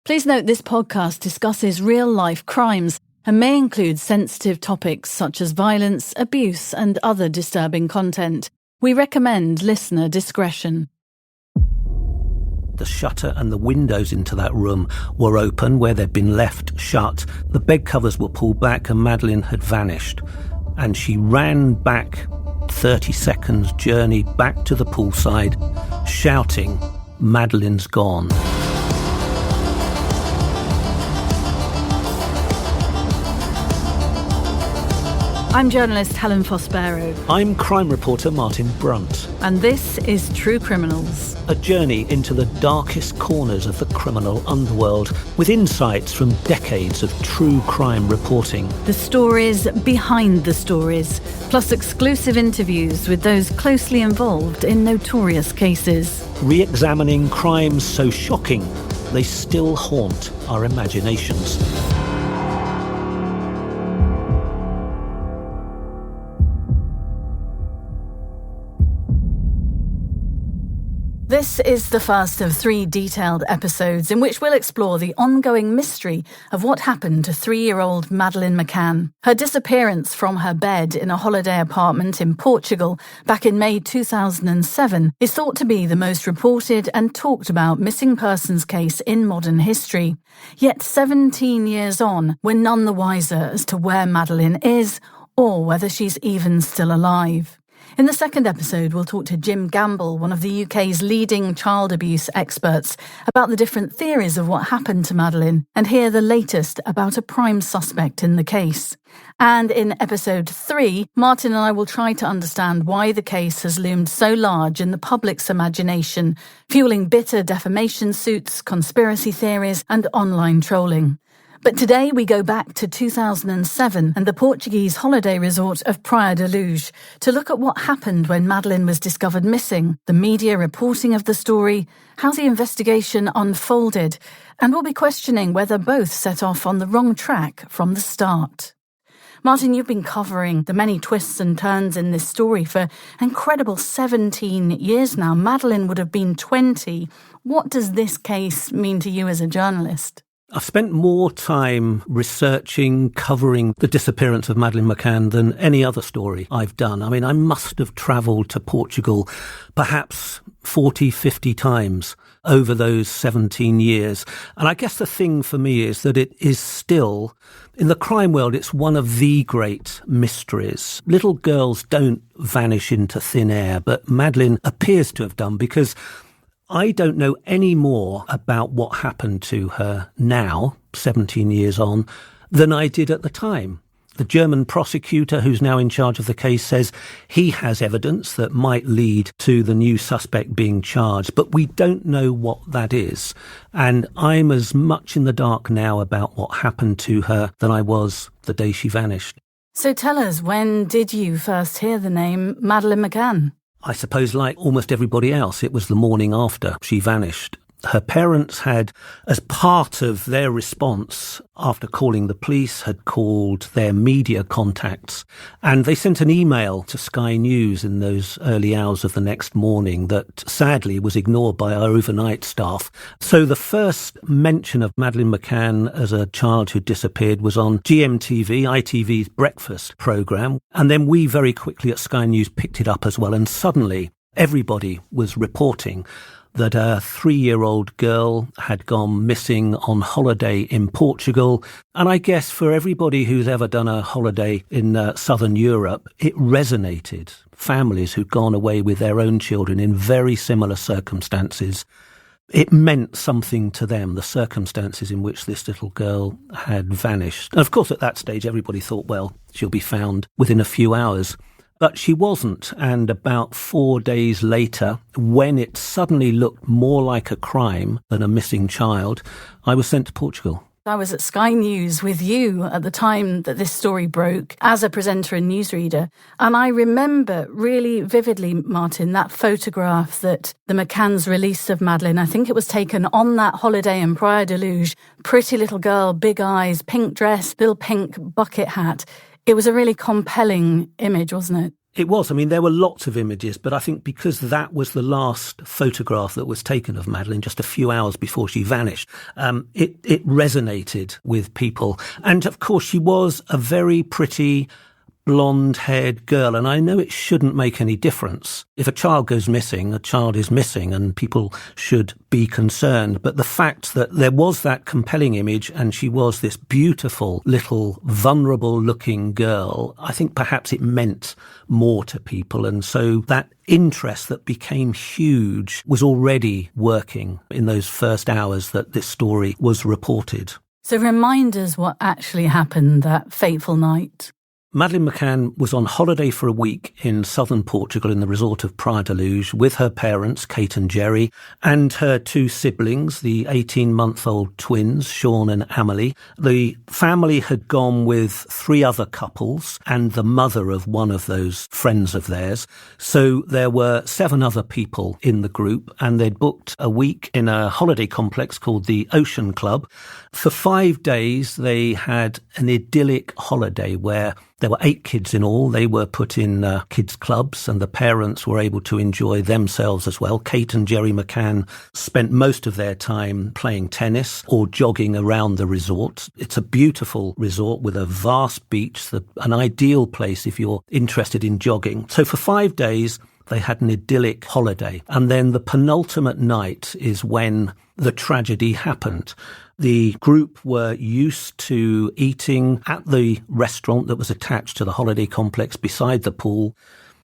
Please note this podcast discusses real-life crimes and may include sensitive topics such as violence, abuse, and other disturbing content. We recommend listener discretion. The shutter and the windows into that room were open where they'd been left shut. The bed covers were pulled back and Madeleine had vanished. And she ran back 30 seconds journey back to the poolside, shouting, "Madeleine's gone." I'm journalist Helen Fospero. I'm crime reporter Martin Brunt. And this is True Criminals. A journey into the darkest corners of the criminal underworld with insights from decades of true crime reporting. The stories behind the stories, plus exclusive interviews with those closely involved in notorious cases. Re-examining crimes so shocking they still haunt our imaginations. This is the first of 3 detailed episodes in which we'll explore the ongoing mystery of what happened to 3-year-old Madeleine McCann. Her disappearance from her bed in a holiday apartment in Portugal back in May 2007 is thought to be the most reported and talked about missing persons case in modern history. Yet 17 years on, we're none the wiser as to where Madeleine is or whether she's even still alive. In the second episode, we'll talk to Jim Gamble, one of the UK's leading child abuse experts, about the different theories of what happened to Madeleine and hear the latest about a prime suspect in the case. And in episode 3, Martin and I will try to understand why the case has loomed so large in the public's imagination, fueling bitter defamation suits, conspiracy theories and online trolling. But today we go back to 2007 and the Portuguese holiday resort of Praia da Luz to look at what happened when Madeleine was discovered missing, the media reporting of the story, how the investigation unfolded, and we'll be questioning whether both set off on the wrong track from the start. Martin, you've been covering the many twists and turns in this story for an incredible 17 years now. Madeleine would have been 20. What does this case mean to you as a journalist? I've spent more time researching, covering the disappearance of Madeleine McCann than any other story I've done. I mean, I must have travelled to Portugal perhaps 40, 50 times over those 17 years. And I guess the thing for me is that it is still, in the crime world, it's one of the great mysteries. Little girls don't vanish into thin air, but Madeleine appears to have done, because I don't know any more about what happened to her now, 17 years on, than I did at the time. The German prosecutor who's now in charge of the case says he has evidence that might lead to the new suspect being charged, but we don't know what that is. And I'm as much in the dark now about what happened to her than I was the day she vanished. So tell us, when did you first hear the name Madeleine McCann? I suppose, like almost everybody else, it was the morning after she vanished. Her parents had, as part of their response after calling the police, had called their media contacts, and they sent an email to Sky News in those early hours of the next morning that sadly was ignored by our overnight staff. So the first mention of Madeleine McCann as a child who disappeared was on GMTV, ITV's breakfast programme, and then we very quickly at Sky News picked it up as well, and suddenly everybody was reporting that a 3-year-old girl had gone missing on holiday in Portugal. And I guess for everybody who's ever done a holiday in southern Europe, it resonated. Families who'd gone away with their own children in very similar circumstances. It meant something to them, the circumstances in which this little girl had vanished. And of course, at that stage, everybody thought, well, she'll be found within a few hours. But she wasn't, and about 4 days later, when it suddenly looked more like a crime than a missing child, I was sent to Portugal. I was at Sky News with you at the time that this story broke as a presenter and newsreader. And I remember really vividly, Martin, that photograph that the McCanns released of Madeleine. I think it was taken on that holiday in Praia da Luz. Pretty little girl, big eyes, pink dress, little pink bucket hat. It was a really compelling image, wasn't it? It was. I mean, there were lots of images, but I think because that was the last photograph that was taken of Madeleine just a few hours before she vanished, it resonated with people. And of course, she was a very pretty, blonde-haired girl, and I know it shouldn't make any difference. If a child goes missing, a child is missing, and people should be concerned. But the fact that there was that compelling image and she was this beautiful, little, vulnerable-looking girl, I think perhaps it meant more to people. And so that interest that became huge was already working in those first hours that this story was reported. So remind us what actually happened that fateful night. Madeleine McCann was on holiday for a week in southern Portugal in the resort of Praia da Luz with her parents, Kate and Gerry, and her two siblings, the 18-month-old twins, Sean and Amelie. The family had gone with 3 other couples and the mother of one of those friends of theirs. So there were 7 other people in the group, and they'd booked a week in a holiday complex called the Ocean Club. For 5 days, they had an idyllic holiday where there were 8 kids in all. They were put in kids' clubs, and the parents were able to enjoy themselves as well. Kate and Gerry McCann spent most of their time playing tennis or jogging around the resort. It's a beautiful resort with a vast beach, an ideal place if you're interested in jogging. So for 5 days, they had an idyllic holiday. And then the penultimate night is when the tragedy happened. The group were used to eating at the restaurant that was attached to the holiday complex beside the pool.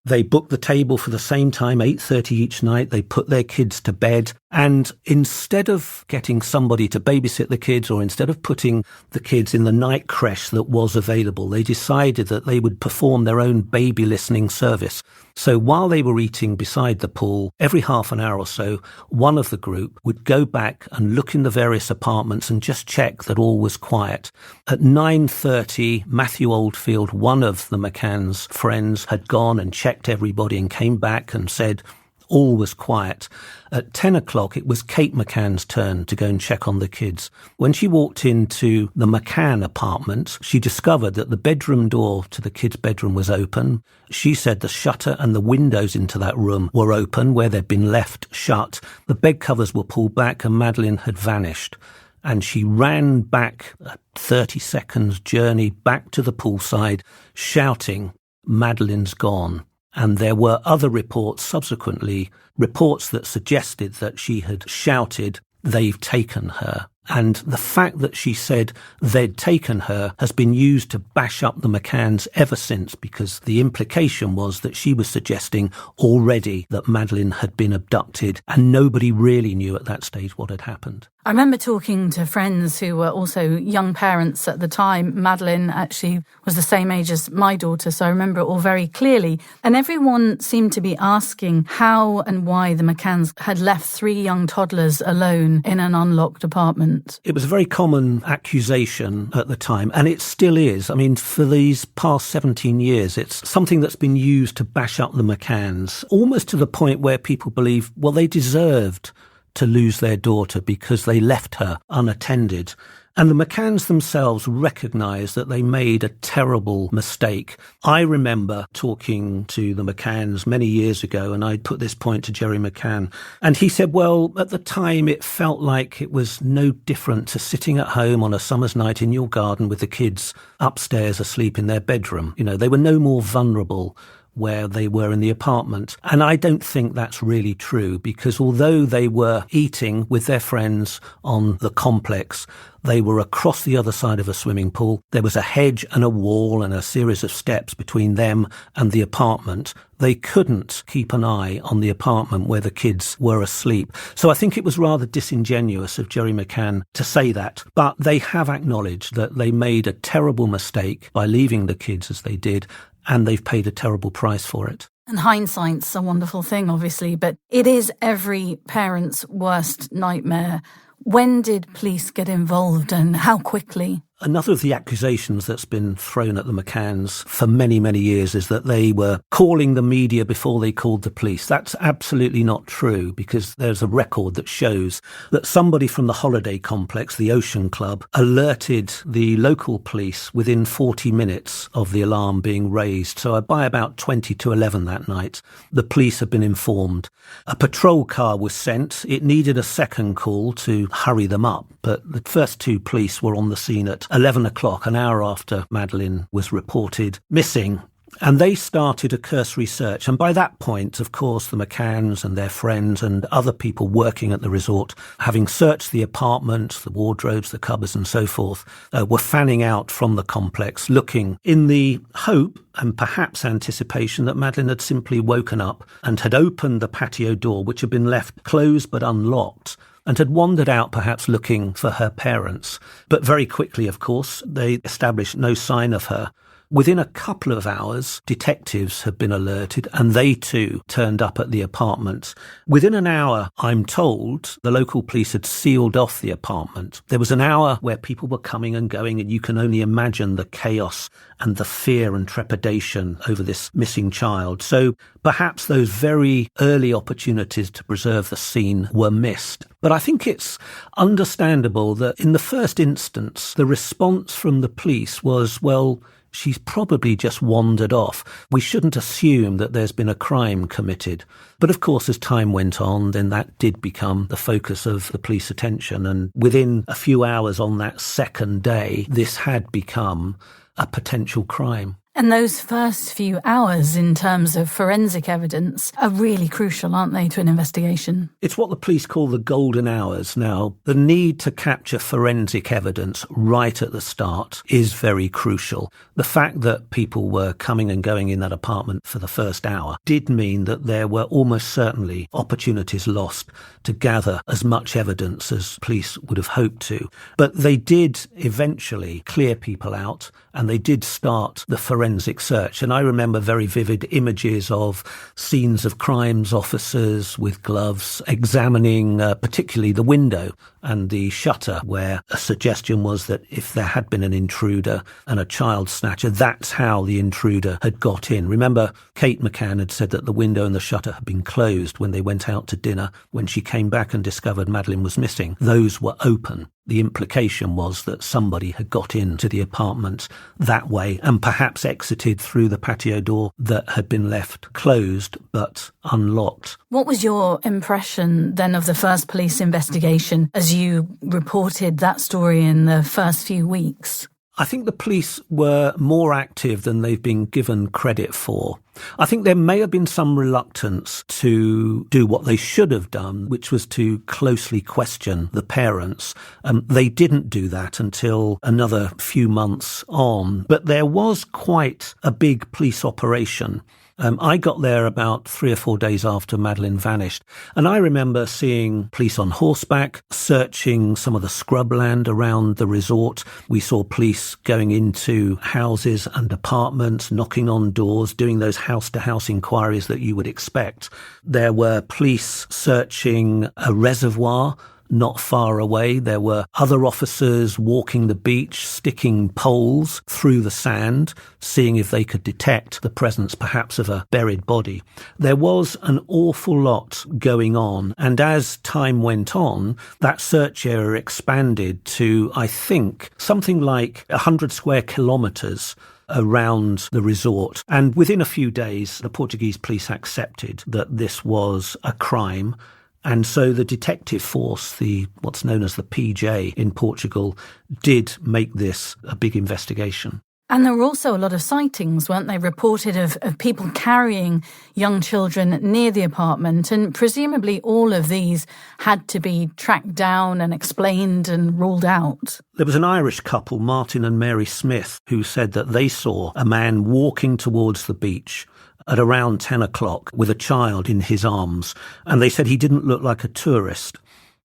They booked the table for the same time, 8:30 each night. They put their kids to bed. And instead of getting somebody to babysit the kids, or instead of putting the kids in the night creche that was available, they decided that they would perform their own baby listening service. So while they were eating beside the pool, every half an hour or so, one of the group would go back and look in the various apartments and just check that all was quiet. At 9:30, Matthew Oldfield, one of the McCann's friends, had gone and checked everybody and came back and said all was quiet. At 10 o'clock, it was Kate McCann's turn to go and check on the kids. When she walked into the McCann apartment, she discovered that the bedroom door to the kids' bedroom was open. She said the shutter and the windows into that room were open where they'd been left shut. The bed covers were pulled back and Madeleine had vanished. And she ran back a 30 seconds journey back to the poolside, shouting, "Madeleine's gone." And there were other reports subsequently, reports that suggested that she had shouted, "They've taken her." And the fact that she said they'd taken her has been used to bash up the McCanns ever since, because the implication was that she was suggesting already that Madeleine had been abducted, and nobody really knew at that stage what had happened. I remember talking to friends who were also young parents at the time. Madeleine actually was the same age as my daughter, so I remember it all very clearly. And everyone seemed to be asking how and why the McCanns had left 3 young toddlers alone in an unlocked apartment. It was a very common accusation at the time, and it still is. I mean, for these past 17 years, it's something that's been used to bash up the McCanns, almost to the point where people believe, well, they deserved to lose their daughter because they left her unattended. And the McCanns themselves recognised that they made a terrible mistake. I remember talking to the McCanns many years ago, and I put this point to Gerry McCann. And he said, well, at the time it felt like it was no different to sitting at home on a summer's night in your garden with the kids upstairs asleep in their bedroom. You know, they were no more vulnerable where they were in the apartment. And I don't think that's really true, because although they were eating with their friends on the complex, they were across the other side of a swimming pool. There was a hedge and a wall and a series of steps between them and the apartment. They couldn't keep an eye on the apartment where the kids were asleep. So I think it was rather disingenuous of Gerry McCann to say that. But they have acknowledged that they made a terrible mistake by leaving the kids as they did, and they've paid a terrible price for it. And hindsight's a wonderful thing, obviously, but it is every parent's worst nightmare. When did police get involved and how quickly? Another of the accusations that's been thrown at the McCanns for many, many years is that they were calling the media before they called the police. That's absolutely not true, because there's a record that shows that somebody from the holiday complex, the Ocean Club, alerted the local police within 40 minutes of the alarm being raised. So by about 20 to 11 that night, the police had been informed. A patrol car was sent. It needed a second call to hurry them up, but the first two police were on the scene at 11 o'clock, an hour after Madeleine was reported missing. And they started a cursory search. And by that point, of course, the McCanns and their friends and other people working at the resort, having searched the apartment, the wardrobes, the cupboards and so forth, were fanning out from the complex, looking in the hope and perhaps anticipation that Madeleine had simply woken up and had opened the patio door, which had been left closed but unlocked, and had wandered out perhaps looking for her parents. But very quickly, of course, they established no sign of her. Within a couple of hours, detectives had been alerted, and they too turned up at the apartment. Within an hour, I'm told, the local police had sealed off the apartment. There was an hour where people were coming and going, and you can only imagine the chaos and the fear and trepidation over this missing child. So perhaps those very early opportunities to preserve the scene were missed. But I think it's understandable that in the first instance, the response from the police was, well, she's probably just wandered off. We shouldn't assume that there's been a crime committed. But of course, as time went on, then that did become the focus of the police attention. And within a few hours on that second day, this had become a potential crime. And those first few hours in terms of forensic evidence are really crucial, aren't they, to an investigation? It's what the police call the golden hours. Now, the need to capture forensic evidence right at the start is very crucial. The fact that people were coming and going in that apartment for the first hour did mean that there were almost certainly opportunities lost to gather as much evidence as police would have hoped to. But they did eventually clear people out, and they did start the forensic search. And I remember very vivid images of scenes of crimes officers with gloves examining particularly the window and the shutter, where a suggestion was that if there had been an intruder and a child snatcher, that's how the intruder had got in. Remember, Kate McCann had said that the window and the shutter had been closed when they went out to dinner. When she came back and discovered Madeleine was missing, those were open. The implication was that somebody had got into the apartment that way and perhaps exited through the patio door that had been left closed but unlocked. What was your impression then of the first police investigation as you reported that story in the first few weeks? I think the police were more active than they've been given credit for. I think there may have been some reluctance to do what they should have done, which was to closely question the parents. They didn't do that until another few months on, but there was quite a big police operation. I got there about 3 or 4 days after Madeleine vanished, and I remember seeing police on horseback searching some of the scrubland around the resort. We saw police going into houses and apartments, knocking on doors, doing those house-to-house inquiries that you would expect. There were police searching a reservoir not far away. There were other officers walking the beach, sticking poles through the sand, seeing if they could detect the presence perhaps of a buried body. There was an awful lot going on, and as time went on, that search area expanded to, I think, something like 100 square kilometres around the resort. And within a few days, the Portuguese police accepted that this was a crime. And so the detective force, what's known as the PJ in Portugal, did make this a big investigation. And there were also a lot of sightings, weren't they, reported of people carrying young children near the apartment. And presumably all of these had to be tracked down and explained and ruled out. There was an Irish couple, Martin and Mary Smith, who said that they saw a man walking towards the beach at around 10 o'clock with a child in his arms, and they said he didn't look like a tourist.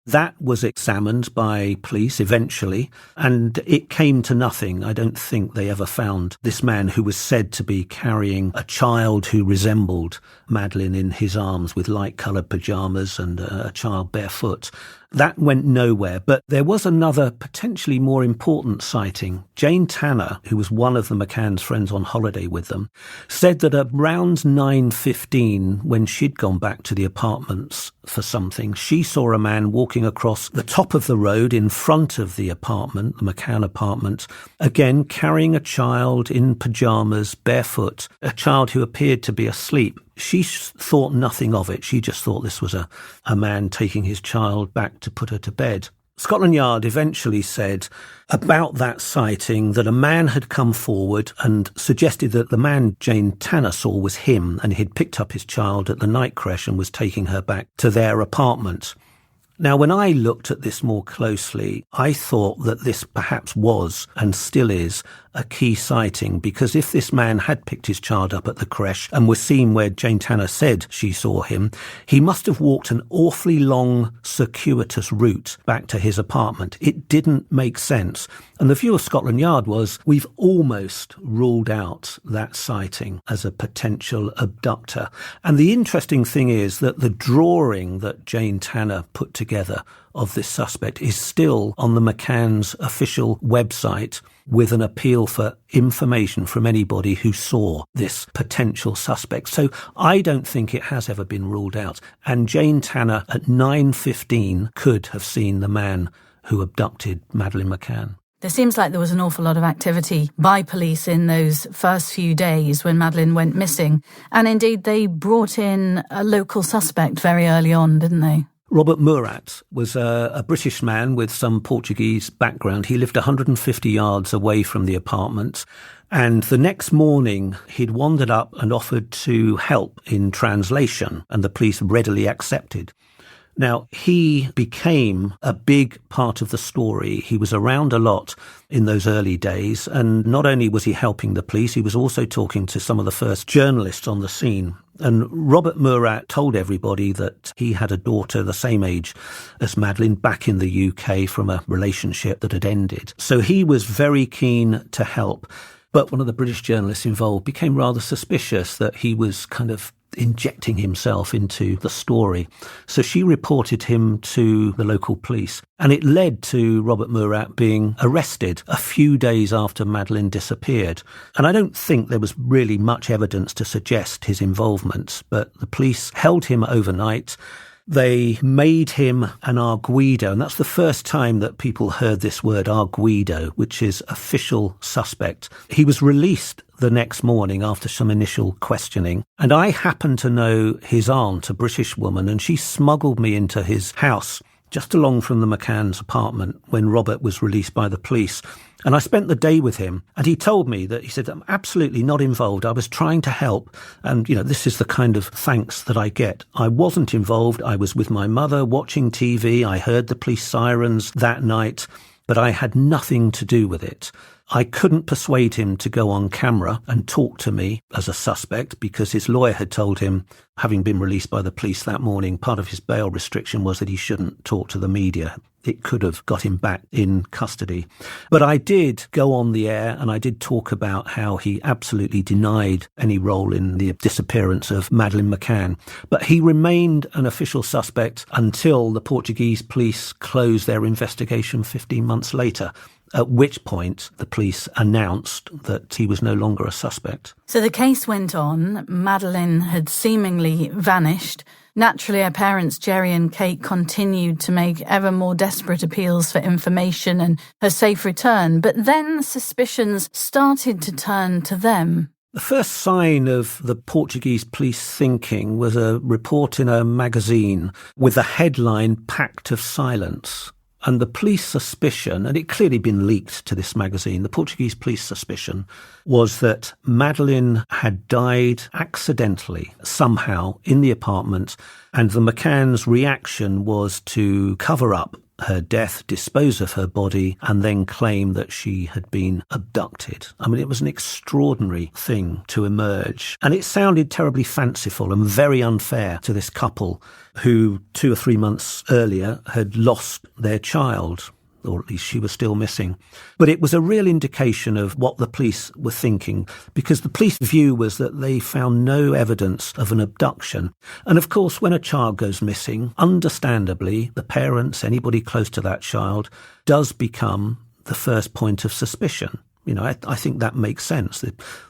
That was examined by police eventually, and it came to nothing. I don't think they ever found this man who was said to be carrying a child who resembled Madeleine in his arms with light-coloured pyjamas and a child barefoot. That went nowhere, but there was another potentially more important sighting. Jane Tanner, who was one of the McCann's friends on holiday with them, said that around 9:15, when she'd gone back to the apartments for something, she saw a man walking across the top of the road in front of the apartment, the McCann apartment, again carrying a child in pyjamas, barefoot, a child who appeared to be asleep. She thought nothing of it. She just thought this was a man taking his child back to put her to bed. Scotland Yard eventually said about that sighting that a man had come forward and suggested that the man Jane Tanner saw was him, and he'd picked up his child at the night creche and was taking her back to their apartment. Now, when I looked at this more closely, I thought that this perhaps was, and still is, a key sighting, because if this man had picked his child up at the creche and was seen where Jane Tanner said she saw him, he must have walked an awfully long, circuitous route back to his apartment. It didn't make sense. And the view of Scotland Yard was, we've almost ruled out that sighting as a potential abductor. And the interesting thing is that the drawing that Jane Tanner put together of this suspect is still on the McCann's official website, with an appeal for information from anybody who saw this potential suspect. So I don't think it has ever been ruled out. And Jane Tanner at 9:15 could have seen the man who abducted Madeleine McCann. There seems like there was an awful lot of activity by police in those first few days when Madeleine went missing. And indeed, they brought in a local suspect very early on, didn't they? Robert Murat was a British man with some Portuguese background. He lived 150 yards away from the apartment. And the next morning, he'd wandered up and offered to help in translation, and the police readily accepted. Now, he became a big part of the story. He was around a lot in those early days, and not only was he helping the police, he was also talking to some of the first journalists on the scene. And Robert Murat told everybody that he had a daughter the same age as Madeleine back in the UK from a relationship that had ended. So he was very keen to help. But one of the British journalists involved became rather suspicious that he was kind of injecting himself into the story. So she reported him to the local police, and it led to Robert Murat being arrested a few days after Madeleine disappeared. And I don't think there was really much evidence to suggest his involvement, but the police held him overnight. They made him an arguido, and that's the first time that people heard this word arguido, which is official suspect. He was released the next morning after some initial questioning, and I happened to know his aunt, a British woman, and she smuggled me into his house just along from the McCann's apartment when Robert was released by the police. And I spent the day with him, and he told me that, he said, I'm absolutely not involved. I was trying to help. And, this is the kind of thanks that I get. I wasn't involved. I was with my mother watching TV. I heard the police sirens that night, but I had nothing to do with it. I couldn't persuade him to go on camera and talk to me as a suspect because his lawyer had told him, having been released by the police that morning, part of his bail restriction was that he shouldn't talk to the media. It could have got him back in custody. But I did go on the air and I did talk about how he absolutely denied any role in the disappearance of Madeleine McCann. But he remained an official suspect until the Portuguese police closed their investigation 15 months later, at which point the police announced that he was no longer a suspect. So the case went on. Madeleine had seemingly vanished. Naturally, her parents, Gerry and Kate, continued to make ever more desperate appeals for information and her safe return. But then suspicions started to turn to them. The first sign of the Portuguese police thinking was a report in a magazine with the headline, "Pact of Silence." And the police suspicion, and it clearly been leaked to this magazine, the Portuguese police suspicion was that Madeleine had died accidentally somehow in the apartment, and the McCann's reaction was to cover up her death, dispose of her body, and then claim that she had been abducted. I mean, it was an extraordinary thing to emerge. And it sounded terribly fanciful and very unfair to this couple who 2 or 3 months earlier had lost their child. or at least she was still missing. But it was a real indication of what the police were thinking, because the police view was that they found no evidence of an abduction. And of course, when a child goes missing, understandably, the parents, anybody close to that child, does become the first point of suspicion. I think that makes sense.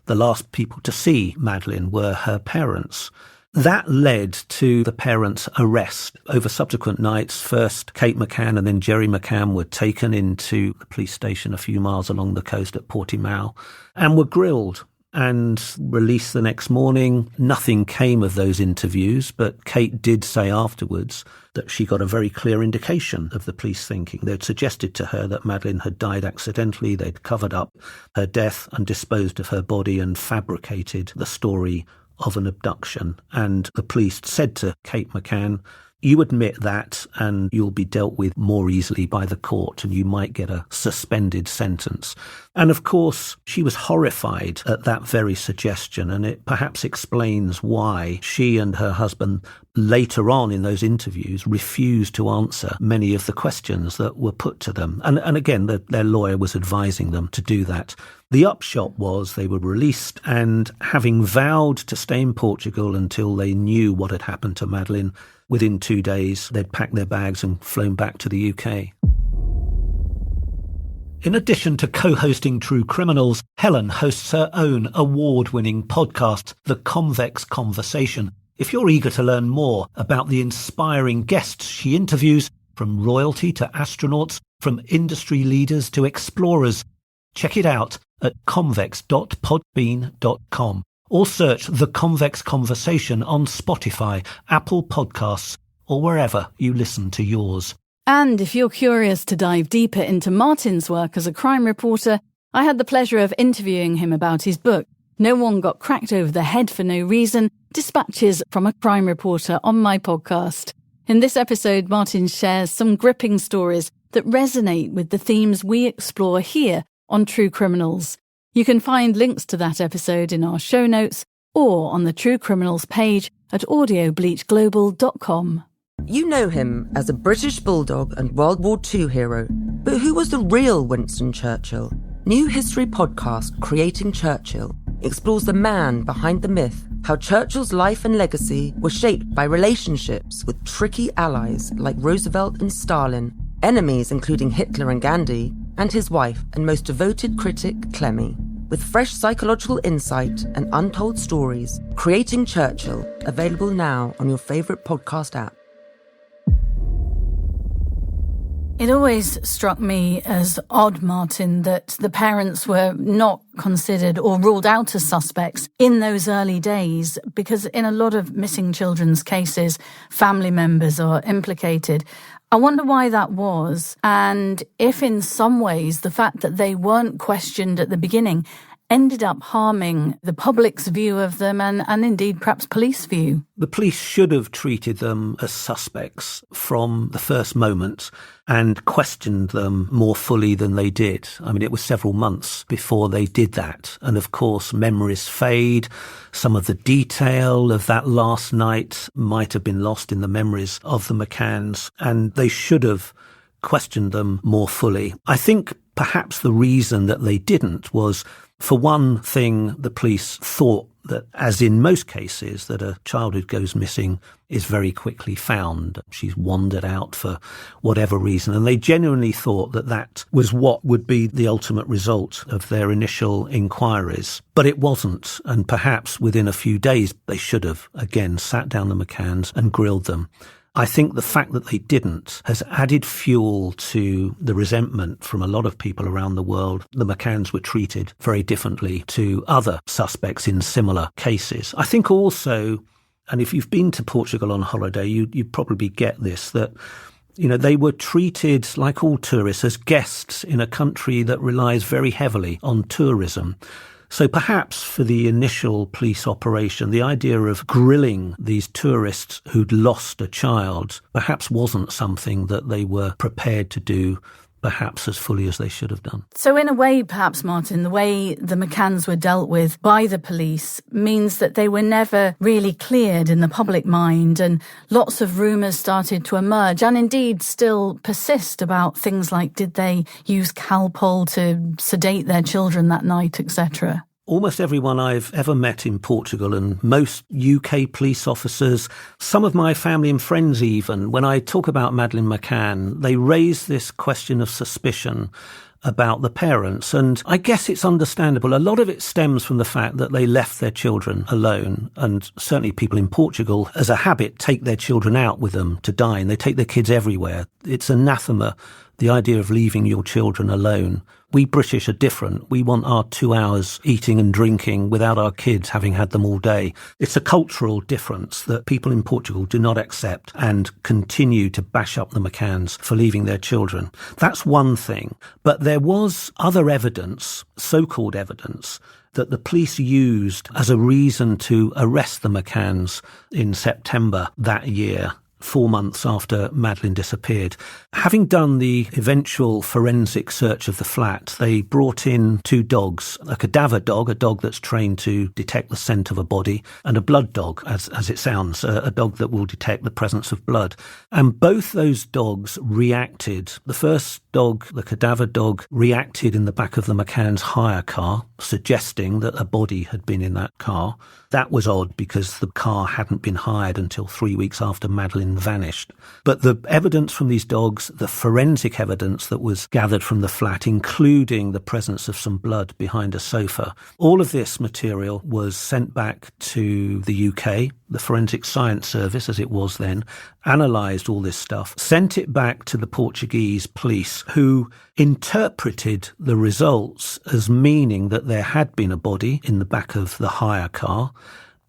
The last people to see Madeleine were her parents. That led to the parents' arrest. Over subsequent nights, first Kate McCann and then Gerry McCann were taken into the police station a few miles along the coast at Portimao and were grilled and released the next morning. Nothing came of those interviews, but Kate did say afterwards that she got a very clear indication of the police thinking. They'd suggested to her that Madeleine had died accidentally. They'd covered up her death and disposed of her body and fabricated the story of an abduction. And the police said to Kate McCann, "You admit that and you'll be dealt with more easily by the court and you might get a suspended sentence." And of course, she was horrified at that very suggestion, and it perhaps explains why she and her husband later on in those interviews refused to answer many of the questions that were put to them. And again, their lawyer was advising them to do that. The upshot was they were released, and having vowed to stay in Portugal until they knew what had happened to Madeleine, within 2 days they'd packed their bags and flown back to the UK. In addition to co-hosting True Criminals, Helen hosts her own award-winning podcast, The Convex Conversation. If you're eager to learn more about the inspiring guests she interviews, from royalty to astronauts, from industry leaders to explorers, check it out at convex.podbean.com or search The Convex Conversation on Spotify, Apple Podcasts, or wherever you listen to yours. And if you're curious to dive deeper into Martin's work as a crime reporter, I had the pleasure of interviewing him about his book, No One Got Cracked Over the Head for No Reason, Dispatches from a Crime Reporter, on my podcast. In this episode, Martin shares some gripping stories that resonate with the themes we explore here on True Criminals. You can find links to that episode in our show notes or on the True Criminals page at audiobleachglobal.com. You know him as a British bulldog and World War II hero, but who was the real Winston Churchill? New history podcast Creating Churchill explores the man behind the myth, how Churchill's life and legacy were shaped by relationships with tricky allies like Roosevelt and Stalin, enemies including Hitler and Gandhi, and his wife and most devoted critic, Clemmy. With fresh psychological insight and untold stories, Creating Churchill, available now on your favourite podcast app. It always struck me as odd, Martin, that the parents were not considered or ruled out as suspects in those early days, because in a lot of missing children's cases, family members are implicated. I wonder why that was, and if in some ways the fact that they weren't questioned at the beginning ended up harming the public's view of them and indeed perhaps police view. The police should have treated them as suspects from the first moment and questioned them more fully than they did. I mean, it was several months before they did that. And of course, memories fade. Some of the detail of that last night might have been lost in the memories of the McCanns, and they should have questioned them more fully. I think perhaps the reason that they didn't was, for one thing, the police thought that, as in most cases, that a child who goes missing is very quickly found. She's wandered out for whatever reason. And they genuinely thought that that was what would be the ultimate result of their initial inquiries. But it wasn't. And perhaps within a few days, they should have, again, sat down the McCanns and grilled them. I think the fact that they didn't has added fuel to the resentment from a lot of people around the world. The McCanns were treated very differently to other suspects in similar cases. I think also, and if you've been to Portugal on holiday, you probably get this, that they were treated, like all tourists, as guests in a country that relies very heavily on tourism. So perhaps for the initial police operation, the idea of grilling these tourists who'd lost a child perhaps wasn't something that they were prepared to do, perhaps as fully as they should have done. So in a way, perhaps, Martin, the way the McCanns were dealt with by the police means that they were never really cleared in the public mind, and lots of rumours started to emerge and indeed still persist about things like, did they use Calpol to sedate their children that night, etc.? Almost everyone I've ever met in Portugal, and most UK police officers, some of my family and friends even, when I talk about Madeleine McCann, they raise this question of suspicion about the parents. And I guess it's understandable. A lot of it stems from the fact that they left their children alone. And certainly people in Portugal, as a habit, take their children out with them to dine. They take their kids everywhere. It's anathema, the idea of leaving your children alone. We British are different. We want our 2 hours eating and drinking without our kids having had them all day. It's a cultural difference that people in Portugal do not accept and continue to bash up the McCanns for leaving their children. That's one thing. But there was other evidence, so-called evidence, that the police used as a reason to arrest the McCanns in September that year, 4 months after Madeleine disappeared. Having done the eventual forensic search of the flat, they brought in 2 dogs, a cadaver dog, a dog that's trained to detect the scent of a body, and a blood dog, as it sounds, a dog that will detect the presence of blood. And both those dogs reacted. The first dog, the cadaver dog, reacted in the back of the McCann's hire car, suggesting that a body had been in that car. That was odd because the car hadn't been hired until 3 weeks after Madeleine vanished. But the evidence from these dogs, the forensic evidence that was gathered from the flat, including the presence of some blood behind a sofa, all of this material was sent back to the UK. The Forensic Science Service, as it was then, analysed all this stuff, sent it back to the Portuguese police, who interpreted the results as meaning that there had been a body in the back of the hire car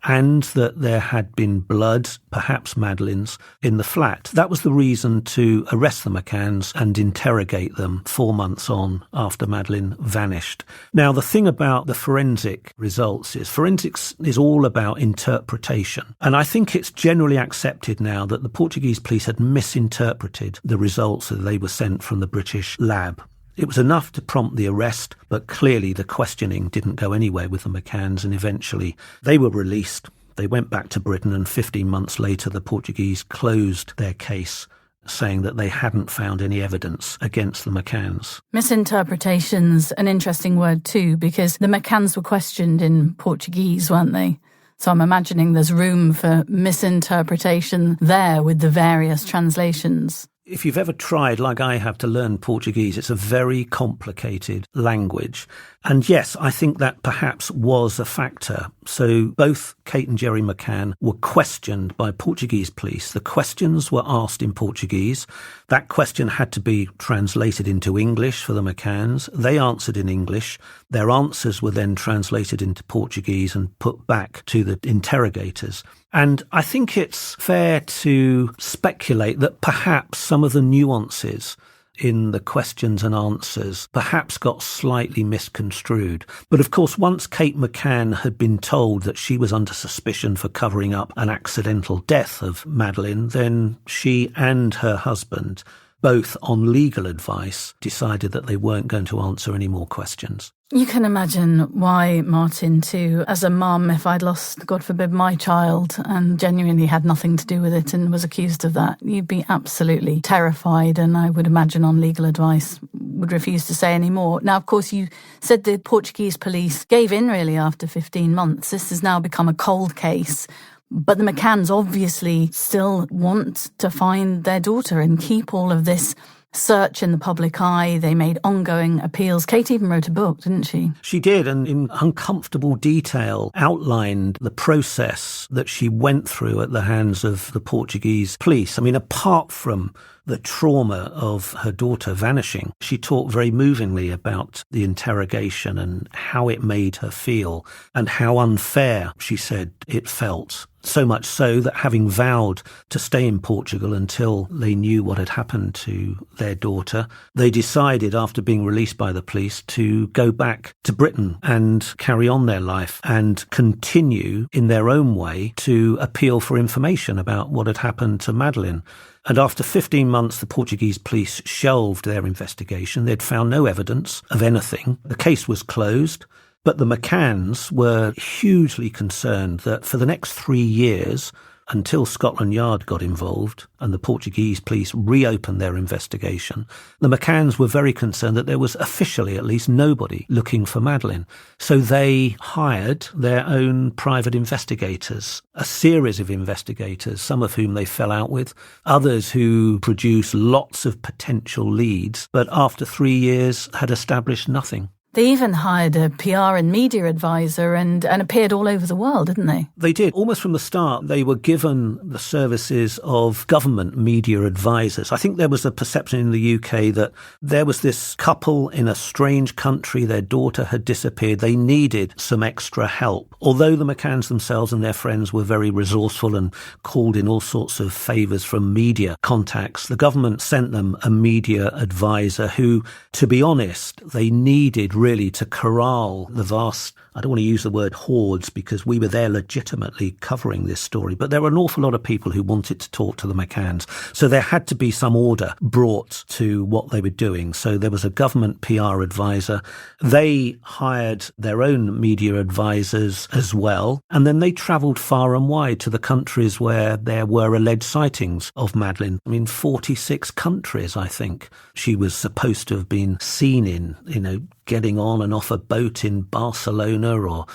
and that there had been blood, perhaps Madeleine's, in the flat. That was the reason to arrest the McCanns and interrogate them 4 months on after Madeleine vanished. Now, the thing about the forensic results is forensics is all about interpretation. And I think it's generally accepted now that the Portuguese police had misinterpreted the results that they were sent from the British lab. It was enough to prompt the arrest, but clearly the questioning didn't go anywhere with the McCanns, and eventually they were released. They went back to Britain, and 15 months later the Portuguese closed their case, saying that they hadn't found any evidence against the McCanns. Misinterpretation's an interesting word too, because the McCanns were questioned in Portuguese, weren't they? So I'm imagining there's room for misinterpretation there with the various translations. If you've ever tried, like I have, to learn Portuguese, it's a very complicated language. And yes, I think that perhaps was a factor. So both Kate and Gerry McCann were questioned by Portuguese police. The questions were asked in Portuguese. That question had to be translated into English for the McCanns. They answered in English. Their answers were then translated into Portuguese and put back to the interrogators. And I think it's fair to speculate that perhaps some of the nuances in the questions and answers perhaps got slightly misconstrued. But of course, once Kate McCann had been told that she was under suspicion for covering up an accidental death of Madeleine, then she and her husband, both on legal advice, decided that they weren't going to answer any more questions. You can imagine why, Martin, too, as a mum, if I'd lost, God forbid, my child and genuinely had nothing to do with it and was accused of that, you'd be absolutely terrified, and I would imagine on legal advice would refuse to say any more. Now, of course, you said the Portuguese police gave in really after 15 months. This has now become a cold case. But the McCanns obviously still want to find their daughter and keep all of this search in the public eye. They made ongoing appeals. Kate even wrote a book, didn't she? She did, and in uncomfortable detail outlined the process that she went through at the hands of the Portuguese police. I mean, apart from the trauma of her daughter vanishing, she talked very movingly about the interrogation and how it made her feel and how unfair, she said, it felt. So much so that having vowed to stay in Portugal until they knew what had happened to their daughter, they decided, after being released by the police, to go back to Britain and carry on their life and continue in their own way to appeal for information about what had happened to Madeleine. And after 15 months, the Portuguese police shelved their investigation. They'd found no evidence of anything. The case was closed. But the McCanns were hugely concerned that for the next 3 years, until Scotland Yard got involved and the Portuguese police reopened their investigation, the McCanns were very concerned that there was officially at least nobody looking for Madeleine. So they hired their own private investigators, a series of investigators, some of whom they fell out with, others who produced lots of potential leads, but after 3 years had established nothing. They even hired a PR and media advisor and appeared all over the world, didn't they? They did. Almost from the start, they were given the services of government media advisors. I think there was a perception in the UK that there was this couple in a strange country, their daughter had disappeared, they needed some extra help. Although the McCanns themselves and their friends were very resourceful and called in all sorts of favours from media contacts, the government sent them a media advisor who, to be honest, they needed really to corral the vast, I don't want to use the word hordes because we were there legitimately covering this story, but there were an awful lot of people who wanted to talk to the McCanns. So there had to be some order brought to what they were doing. So there was a government PR advisor. They hired their own media advisors as well. And then they travelled far and wide to the countries where there were alleged sightings of Madeleine. 46 countries, I think, she was supposed to have been seen in, getting on and off a boat in Barcelona or,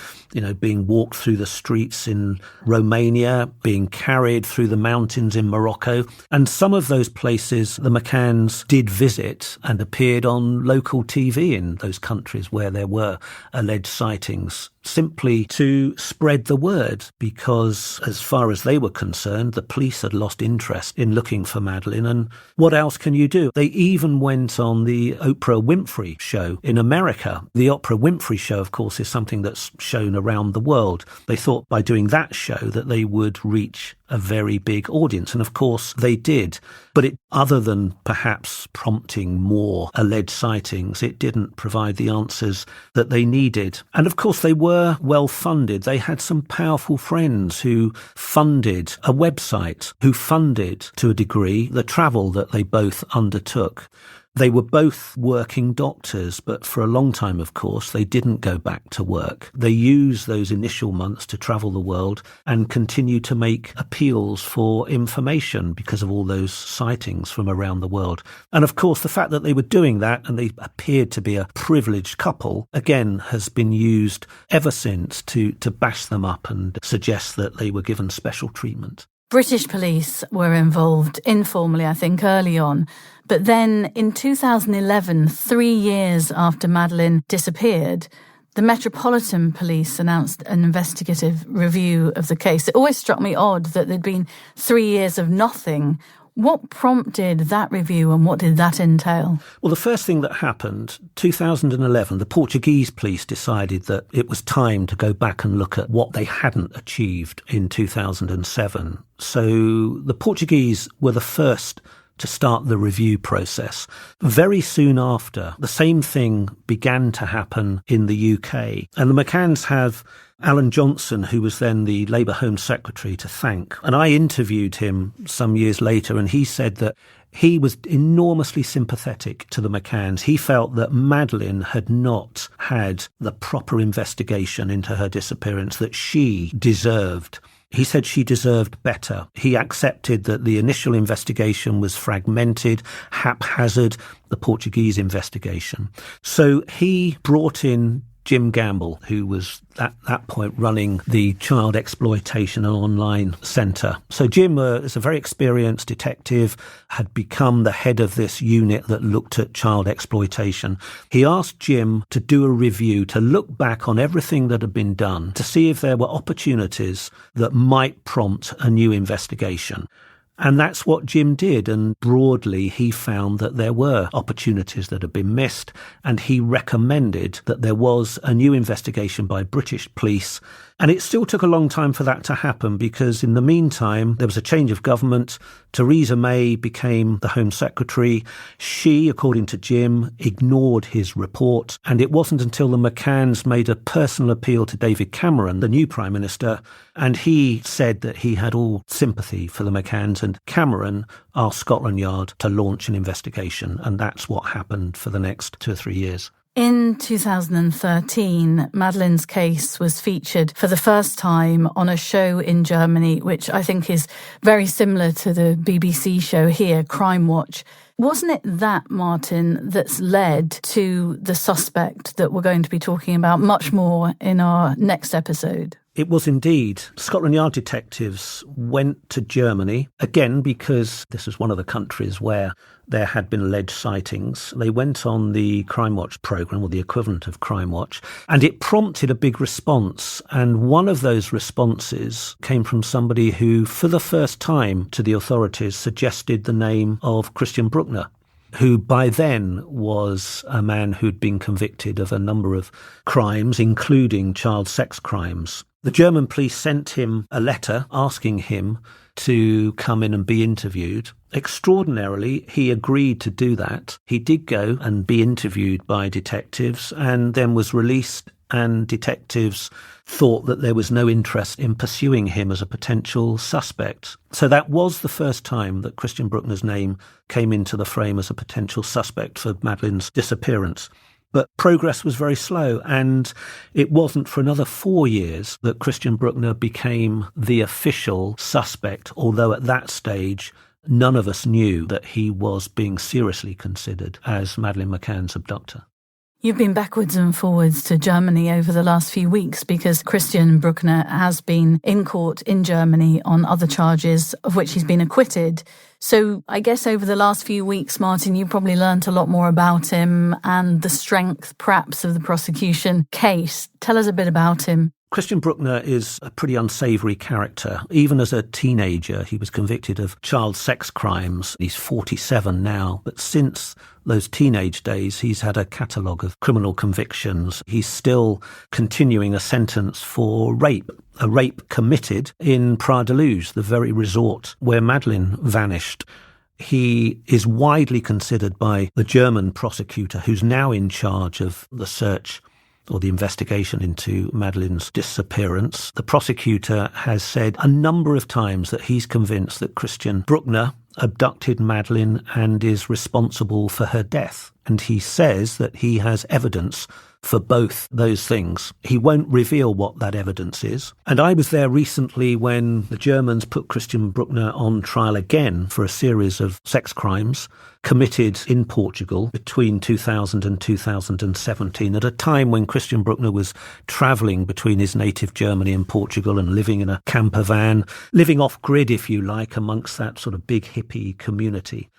being walked through the streets in Romania, being carried through the mountains in Morocco. And some of those places the McCanns did visit and appeared on local TV in those countries where there were alleged sightings, simply to spread the word, because as far as they were concerned, the police had lost interest in looking for Madeleine. And what else can you do? They even went on the Oprah Winfrey show in America. The Oprah Winfrey show, of course, is something that's shown around the world. They thought by doing that show that they would reach a very big audience. And of course they did. But other than perhaps prompting more alleged sightings, it didn't provide the answers that they needed. And of course they were well funded. They had some powerful friends who funded a website, who funded to a degree the travel that they both undertook. They were both working doctors, but for a long time, of course, they didn't go back to work. They used those initial months to travel the world and continue to make appeals for information because of all those sightings from around the world. And of course, the fact that they were doing that and they appeared to be a privileged couple, again, has been used ever since to bash them up and suggest that they were given special treatment. British police were involved informally, I think, early on. But then in 2011, 3 years after Madeleine disappeared, the Metropolitan Police announced an investigative review of the case. It always struck me odd that there'd been 3 years of nothing. What prompted that review and what did that entail? Well, the first thing that happened, 2011, the Portuguese police decided that it was time to go back and look at what they hadn't achieved in 2007. So the Portuguese were the first to start the review process. Very soon after, the same thing began to happen in the UK. And the McCanns have Alan Johnson, who was then the Labour Home Secretary, to thank. And I interviewed him some years later, and he said that he was enormously sympathetic to the McCanns. He felt that Madeleine had not had the proper investigation into her disappearance that she deserved. He said she deserved better. He accepted that the initial investigation was fragmented, haphazard, the Portuguese investigation. So he brought in Jim Gamble, who was at that point running the Child Exploitation and Online Centre. So Jim is a very experienced detective, had become the head of this unit that looked at child exploitation. He asked Jim to do a review, to look back on everything that had been done, to see if there were opportunities that might prompt a new investigation. And that's what Jim did. And broadly, he found that there were opportunities that had been missed. And he recommended that there was a new investigation by British police. And it still took a long time for that to happen because in the meantime, there was a change of government. Theresa May became the Home Secretary. She, according to Jim, ignored his report. And it wasn't until the McCanns made a personal appeal to David Cameron, the new Prime Minister, and he said that he had all sympathy for the McCanns and Cameron asked Scotland Yard to launch an investigation, and that's what happened for the next 2 or 3 years. In 2013, Madeleine's case was featured for the first time on a show in Germany, which I think is very similar to the BBC show here, Crime Watch. Wasn't it that, Martin, that's led to the suspect that we're going to be talking about much more in our next episode? It was indeed. Scotland Yard detectives went to Germany, again because this was one of the countries where there had been alleged sightings. They went on the Crime Watch programme, or the equivalent of Crime Watch, and it prompted a big response. And one of those responses came from somebody who, for the first time to the authorities, suggested the name of Christian Bruckner, who by then was a man who'd been convicted of a number of crimes, including child sex crimes. The German police sent him a letter asking him to come in and be interviewed. Extraordinarily, he agreed to do that. He did go and be interviewed by detectives and then was released, and detectives thought that there was no interest in pursuing him as a potential suspect. So that was the first time that Christian Bruckner's name came into the frame as a potential suspect for Madeleine's disappearance. But progress was very slow, and it wasn't for another 4 years that Christian Bruckner became the official suspect, although at that stage none of us knew that he was being seriously considered as Madeleine McCann's abductor. You've been backwards and forwards to Germany over the last few weeks because Christian Bruckner has been in court in Germany on other charges of which he's been acquitted. So I guess over the last few weeks, Martin, you probably learnt a lot more about him and the strength, perhaps, of the prosecution case. Tell us a bit about him. Christian Bruckner is a pretty unsavoury character. Even as a teenager, he was convicted of child sex crimes. He's 47 now, but since those teenage days, he's had a catalogue of criminal convictions. He's still continuing a sentence for rape, a rape committed in Praia da Luz, the very resort where Madeleine vanished. He is widely considered by the German prosecutor, who's now in charge of the search or the investigation into Madeleine's disappearance. The prosecutor has said a number of times that he's convinced that Christian Bruckner abducted Madeleine and is responsible for her death. And he says that he has evidence for both those things. He won't reveal what that evidence is. And I was there recently when the Germans put Christian Bruckner on trial again for a series of sex crimes committed in Portugal between 2000 and 2017, at a time when Christian Bruckner was travelling between his native Germany and Portugal and living in a camper van, living off-grid, if you like, amongst that sort of big hippie community.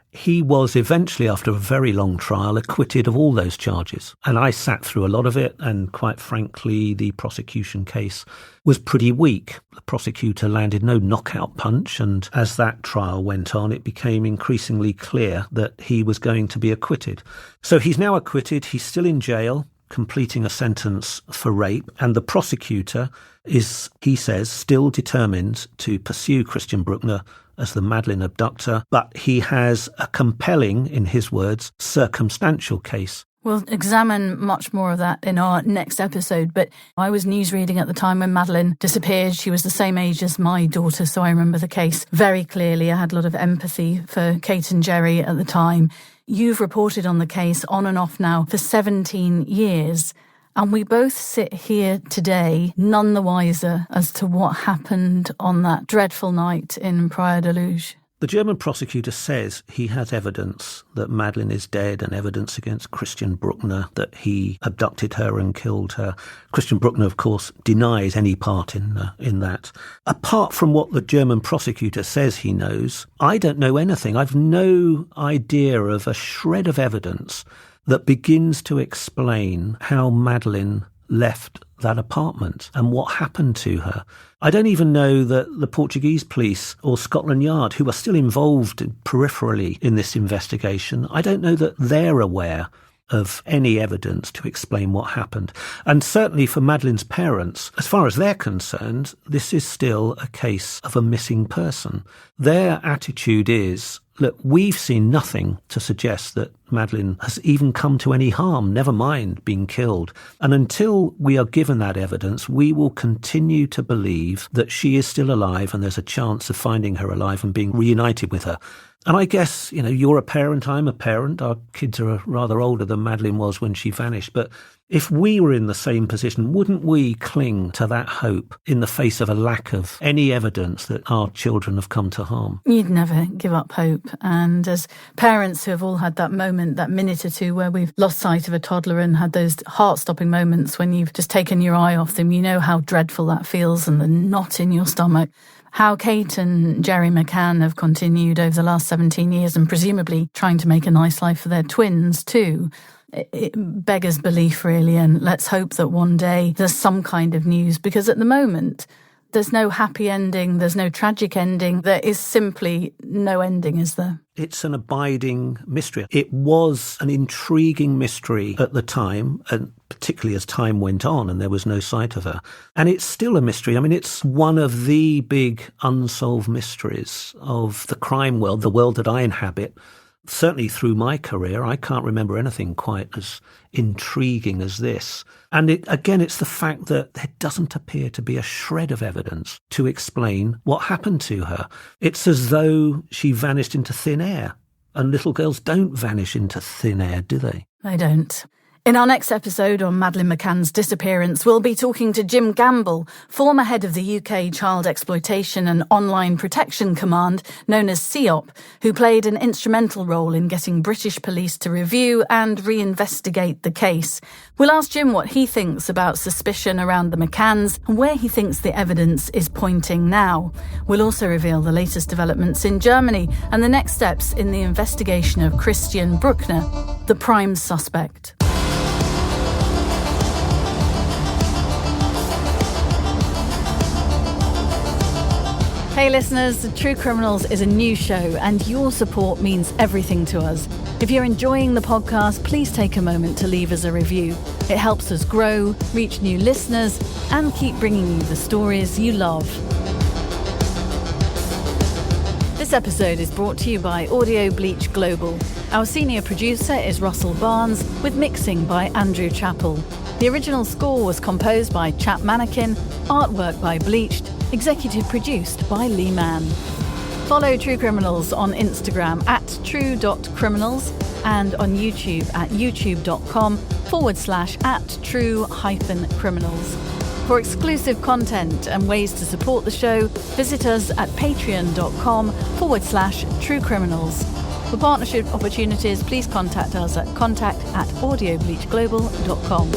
He was eventually, after a very long trial, acquitted of all those charges. And I sat through a lot of it, and quite frankly, the prosecution case was pretty weak. The prosecutor landed no knockout punch, and as that trial went on, it became increasingly clear that he was going to be acquitted. So he's now acquitted, he's still in jail, completing a sentence for rape, and the prosecutor is, he says, still determined to pursue Christian Bruckner as the Madeleine abductor, but he has a compelling, in his words, circumstantial case. We'll examine much more of that in our next episode, but I was newsreading at the time when Madeleine disappeared. She was the same age as my daughter, so I remember the case very clearly. I had a lot of empathy for Kate and Gerry at the time. You've reported on the case on and off now for 17 years. And we both sit here today none the wiser as to what happened on that dreadful night in Praia da Luz. The German prosecutor says he has evidence that Madeleine is dead and evidence against Christian Bruckner that he abducted her and killed her. Christian Bruckner, of course, denies any part in that. Apart from what the German prosecutor says he knows, I don't know anything. I've no idea of a shred of evidence that begins to explain how Madeleine left that apartment and what happened to her. I don't even know that the Portuguese police or Scotland Yard, who are still involved peripherally in this investigation, I don't know that they're aware of any evidence to explain what happened. And certainly for Madeleine's parents, as far as they're concerned, this is still a case of a missing person. Their attitude is look, we've seen nothing to suggest that Madeleine has even come to any harm, never mind being killed. And until we are given that evidence, we will continue to believe that she is still alive and there's a chance of finding her alive and being reunited with her. And I guess, you're a parent, I'm a parent. Our kids are rather older than Madeleine was when she vanished. But if we were in the same position, wouldn't we cling to that hope in the face of a lack of any evidence that our children have come to harm? You'd never give up hope. And as parents who have all had that moment, that minute or two where we've lost sight of a toddler and had those heart-stopping moments when you've just taken your eye off them, you know how dreadful that feels and the knot in your stomach. How Kate and Gerry McCann have continued over the last 17 years and presumably trying to make a nice life for their twins too. It beggars belief, really, and let's hope that one day there's some kind of news, because at the moment there's no happy ending, there's no tragic ending, there is simply no ending, is there? It's an abiding mystery. It was an intriguing mystery at the time, and particularly as time went on and there was no sight of her. And it's still a mystery. I mean, it's one of the big unsolved mysteries of the crime world, the world that I inhabit. Certainly through my career, I can't remember anything quite as intriguing as this. And it's the fact that there doesn't appear to be a shred of evidence to explain what happened to her. It's as though she vanished into thin air. And little girls don't vanish into thin air, do they? They don't. In our next episode on Madeleine McCann's disappearance, we'll be talking to Jim Gamble, former head of the UK Child Exploitation and Online Protection Command, known as CEOP, who played an instrumental role in getting British police to review and reinvestigate the case. We'll ask Jim what he thinks about suspicion around the McCanns and where he thinks the evidence is pointing now. We'll also reveal the latest developments in Germany and the next steps in the investigation of Christian Bruckner, the prime suspect. Hey listeners, True Criminals is a new show and your support means everything to us. If you're enjoying the podcast, please take a moment to leave us a review. It helps us grow, reach new listeners, and keep bringing you the stories you love. This episode is brought to you by Audio Bleach Global. Our senior producer is Russell Barnes, with mixing by Andrew Chappell. The original score was composed by Chap Mannequin, artwork by Bleached, executive produced by Lee Mann. Follow True Criminals on Instagram at true.criminals and on YouTube at youtube.com/@true-criminals. For exclusive content and ways to support the show, visit us at patreon.com/True Criminals. For partnership opportunities, please contact us at contact@audiobleachglobal.com.